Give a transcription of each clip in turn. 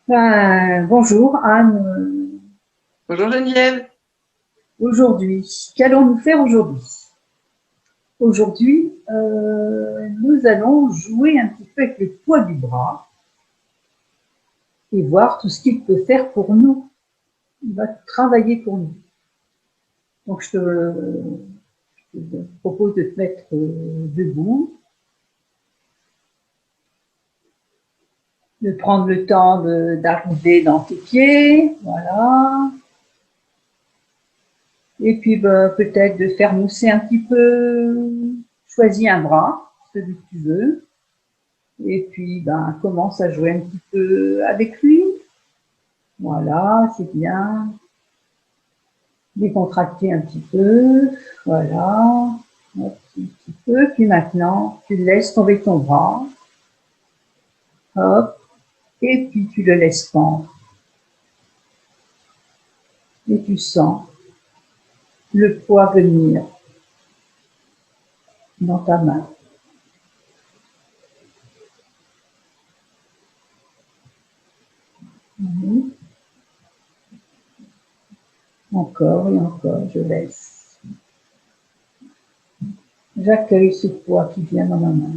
Bonjour Anne. Bonjour Geneviève. Aujourd'hui, qu'allons-nous faire aujourd'hui? Aujourd'hui, nous allons jouer un petit peu avec le poids du bras et voir tout ce qu'il peut faire pour nous. Il va travailler pour nous. Donc, je te propose de te mettre debout, de prendre le temps d'arriver dans tes pieds, voilà. Et puis, peut-être de faire mousser un petit peu. Choisis un bras, celui que tu veux. Et puis, commence à jouer un petit peu avec lui. Voilà, c'est bien. Décontracter un petit peu. Voilà. Un petit peu. Puis maintenant, tu laisses tomber ton bras. Hop. Et puis, tu le laisses pendre. Et tu sens le poids venir dans ta main. Mhm. Encore et encore, je laisse. J'accueille ce poids qui vient dans ma main.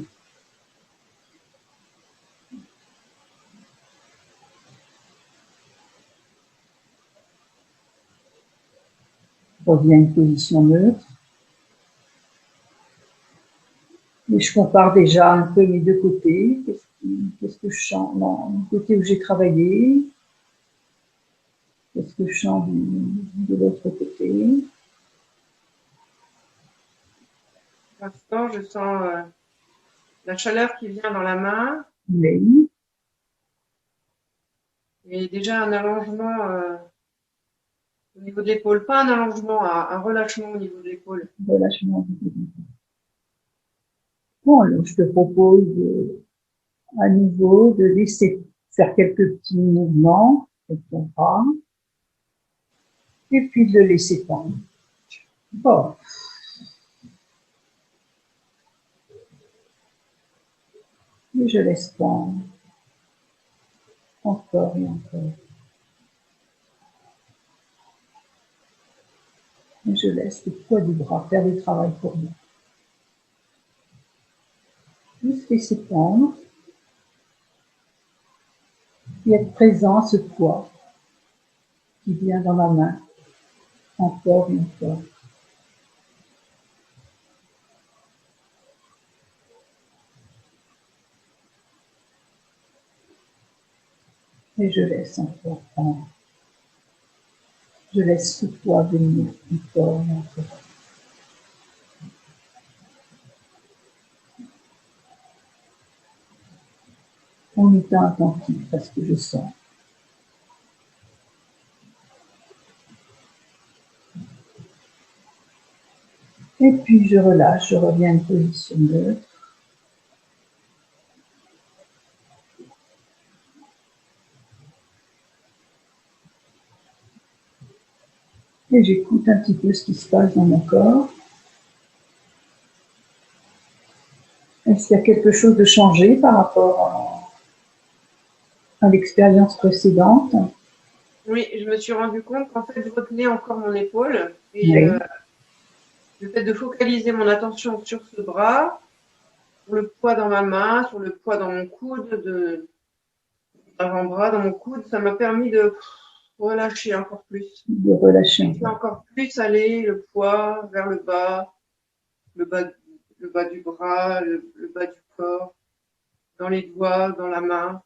Reviens à une position neutre. Et je compare déjà un peu mes deux côtés. Qu'est-ce que je sens dans le côté où j'ai travaillé? Qu'est-ce que je sens de l'autre côté? Pour l'instant, je sens la chaleur qui vient dans la main Oui, et déjà un allongement au niveau de l'épaule. Pas un allongement, un relâchement au niveau de l'épaule. relâchement. Bon, alors je te propose à nouveau de laisser faire quelques petits mouvements avec ton bras et puis de le laisser pendre. Bon, et je laisse pendre encore et encore. Et je laisse le poids du bras faire le travail pour moi. Juste laisser pendre et être présent à ce poids qui vient dans ma main, encore et encore. Et je laisse encore prendre. Je laisse ce poids venir encore et encore. En étant attentif à ce que je sens. Et puis je relâche, je reviens à une position neutre. Et j'écoute un petit peu ce qui se passe dans mon corps. Est-ce qu'il y a quelque chose de changé par rapport à l'expérience précédente? Oui, je me suis rendu compte qu'en fait, je retenais encore mon épaule et Oui, le fait de focaliser mon attention sur ce bras, sur le poids dans ma main, sur le poids dans mon coude, avant-bras, dans mon coude, ça m'a permis de relâcher encore plus. de relâcher un Laisser peu. encore plus aller le poids vers le bas, le bas du bras, le bas du corps, dans les doigts, dans la main.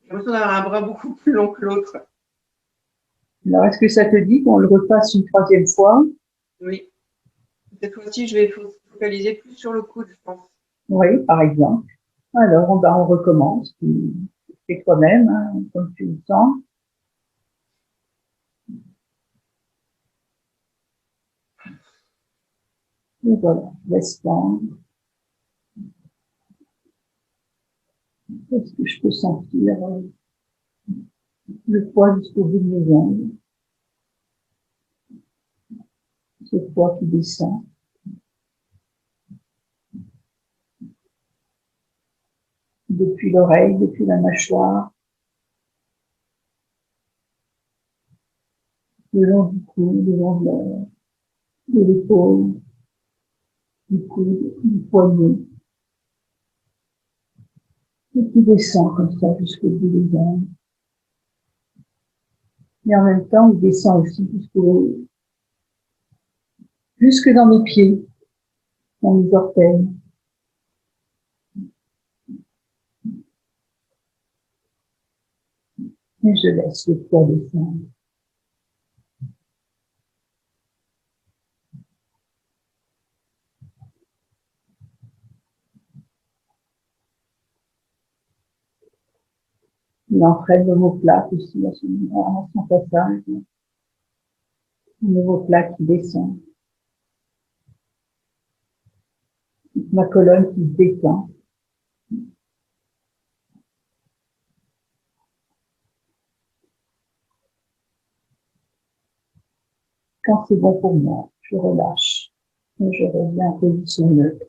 J'ai l'impression d'avoir un bras beaucoup plus long que l'autre. Alors, est-ce que ça te dit qu'on le refasse une troisième fois? Oui. Cette fois-ci, je vais focaliser plus sur le coude, je pense. Oui, par exemple. Alors, on recommence. Tu fais toi-même, hein, comme tu le sens. Et voilà, laisse pendre. Est-ce que je peux sentir le poids jusqu'au bout de mes ongles, ce poids qui descend depuis l'oreille, depuis la mâchoire, le long du cou, le long de l'épaule, du coude, du poignet. Et qui descend comme ça jusqu'au bout des jambes. Et en même temps, il descend aussi jusque dans mes pieds, dans mes orteils. Et je laisse le poids descendre. Il entraîne l'omoplate aussi à son passage. L'omoplate qui descend. Ma colonne qui se détend. Quand c'est bon pour moi, je relâche et je reviens en position neutre.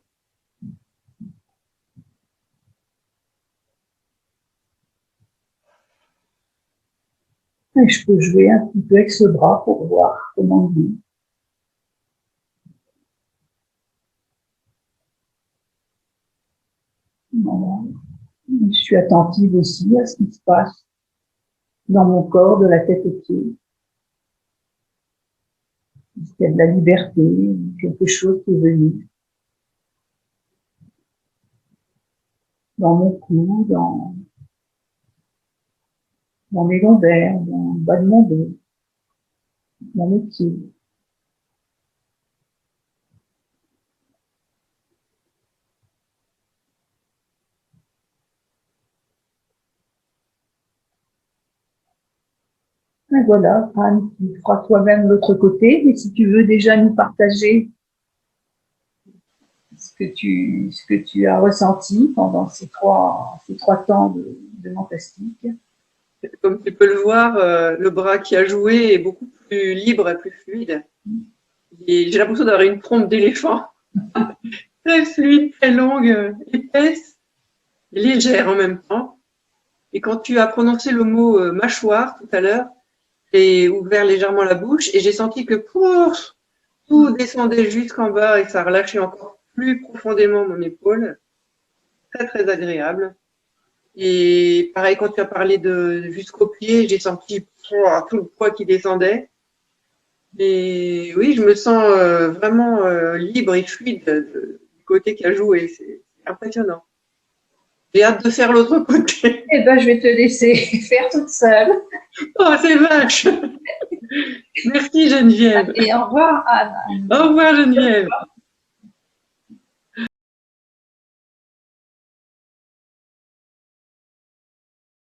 Et je peux jouer un petit peu avec ce bras pour voir comment il est. Voilà. Je suis attentive aussi à ce qui se passe dans mon corps, de la tête aux pieds. Est-ce qu'il y a de la liberté, quelque chose qui est venu dans mon cou, dans mes lombaires, dans le bas de mon dos, dans mes pieds. Et voilà, Anne, tu feras toi-même l'autre côté, et si tu veux déjà nous partager ce que tu as ressenti pendant ces trois temps de fantastique. Comme tu peux le voir, le bras qui a joué est beaucoup plus libre et plus fluide. Et j'ai l'impression d'avoir une trompe d'éléphant. Très fluide, très longue, épaisse, légère en même temps. Et quand tu as prononcé le mot mâchoire tout à l'heure, j'ai ouvert légèrement la bouche et j'ai senti que tout descendait jusqu'en bas et ça relâchait encore plus profondément mon épaule. Très, très agréable. Et pareil, quand tu as parlé de jusqu'au pied, j'ai senti tout le poids qui descendait. Et oui, je me sens vraiment libre et fluide du côté qui a joué. C'est impressionnant. J'ai hâte de faire l'autre côté. Eh ben, je vais te laisser faire toute seule. Oh, c'est vache. Merci Geneviève. Et au revoir, Anne. Au revoir Geneviève.